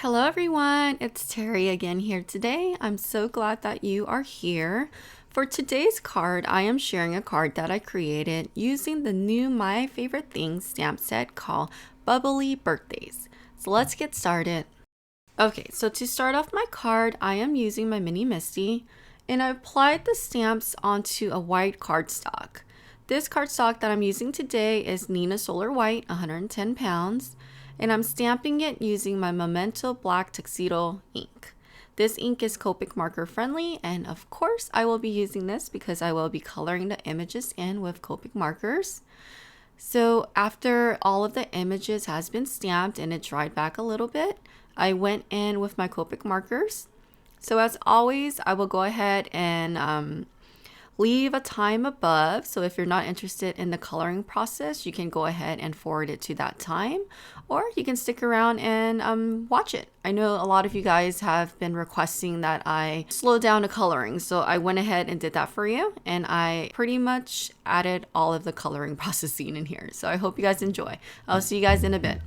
Hello everyone, it's Terry again here today. I'm so glad that you are here. For today's card, I am sharing a card that I created using the new My Favorite Things stamp set called Bubbly Birthdays. So let's get started. Okay, so to start off my card, I am using my mini Misti and I applied the stamps onto a white cardstock. This cardstock that I'm using today is Nina Solar White, 110 pounds. And I'm stamping it using my Memento Black Tuxedo ink. This ink is Copic marker friendly, and of course I will be using this because I will be coloring the images in with Copic markers. So after all of the images has been stamped and it dried back a little bit, I went in with my Copic markers. So as always, I will go ahead and leave a time above, so if you're not interested in the coloring process, you can go ahead and forward it to that time, or you can stick around and watch it. I know a lot of you guys have been requesting that I slow down the coloring, so I went ahead and did that for you, and I pretty much added all of the coloring processing in here. So I hope you guys enjoy. I'll see you guys in a bit.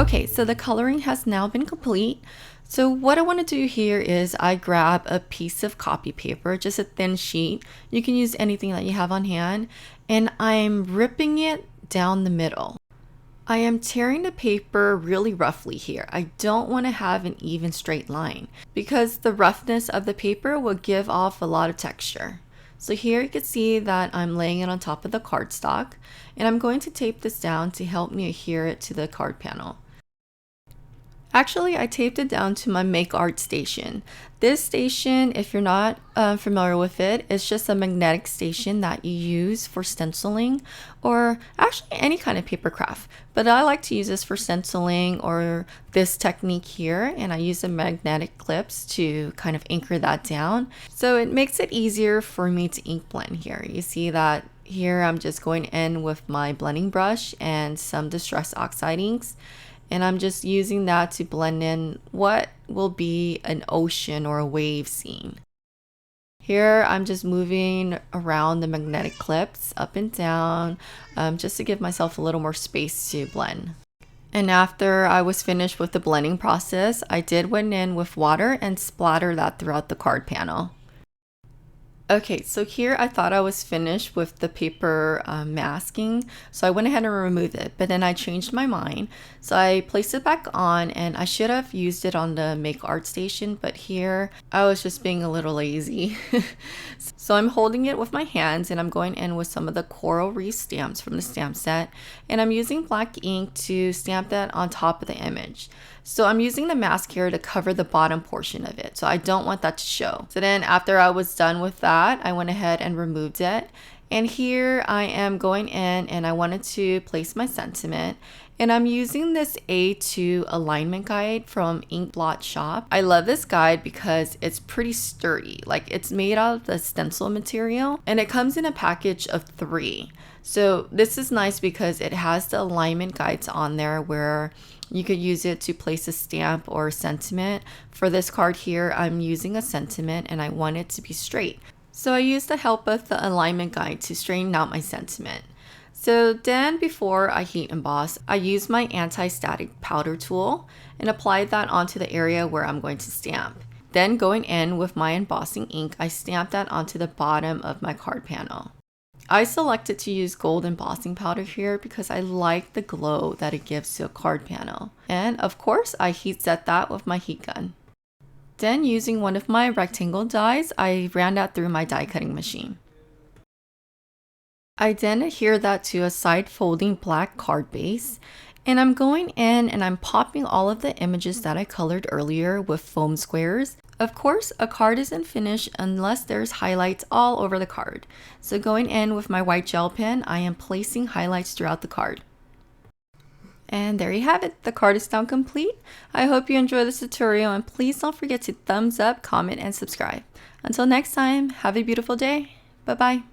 Okay, so the coloring has now been complete. So what I want to do here is I grab a piece of copy paper, just a thin sheet. You can use anything that you have on hand, and I'm ripping it down the middle. I am tearing the paper really roughly here. I don't want to have an even straight line because the roughness of the paper will give off a lot of texture. So here you can see that I'm laying it on top of the cardstock, and I'm going to tape this down to help me adhere it to the card panel. Actually, I taped it down to my Make Art station. This station, if you're not familiar with it, it's just a magnetic station that you use for stenciling or actually any kind of paper craft. But I like to use this for stenciling or this technique here, and I use the magnetic clips to kind of anchor that down. So it makes it easier for me to ink blend here. You see that here I'm just going in with my blending brush and some Distress Oxide inks. And I'm just using that to blend in what will be an ocean or a wave scene. Here I'm just moving around the magnetic clips up and down just to give myself a little more space to blend. And after I was finished with the blending process, I did went in with water and splatter that throughout the card panel. Okay, so here I thought I was finished with the paper masking, so I went ahead and removed it, but then I changed my mind. So I placed it back on, and I should have used it on the Make Art station, but here I was just being a little lazy. So I'm holding it with my hands, and I'm going in with some of the coral reef stamps from the stamp set, and I'm using black ink to stamp that on top of the image. So I'm using the mask here to cover the bottom portion of it, so I don't want that to show. So then after I was done with that, I went ahead and removed it. And here I am going in, and I wanted to place my sentiment. And I'm using this A2 alignment guide from Ink Blot Shop. I love this guide because it's pretty sturdy. Like, it's made out of the stencil material, and it comes in a package of 3. So this is nice because it has the alignment guides on there where you could use it to place a stamp or a sentiment. For this card here, I'm using a sentiment and I want it to be straight. So I used the help of the alignment guide to straighten out my sentiment. So then before I heat emboss, I used my anti-static powder tool and applied that onto the area where I'm going to stamp. Then going in with my embossing ink, I stamped that onto the bottom of my card panel. I selected to use gold embossing powder here because I like the glow that it gives to a card panel. And of course, I heat set that with my heat gun. Then using one of my rectangle dies, I ran that through my die cutting machine. I then adhere that to a side folding black card base. And I'm going in and I'm popping all of the images that I colored earlier with foam squares. Of course, a card isn't finished unless there's highlights all over the card. So going in with my white gel pen, I am placing highlights throughout the card. And there you have it. The card is now complete. I hope you enjoyed this tutorial, and please don't forget to thumbs up, comment, and subscribe. Until next time, have a beautiful day. Bye-bye.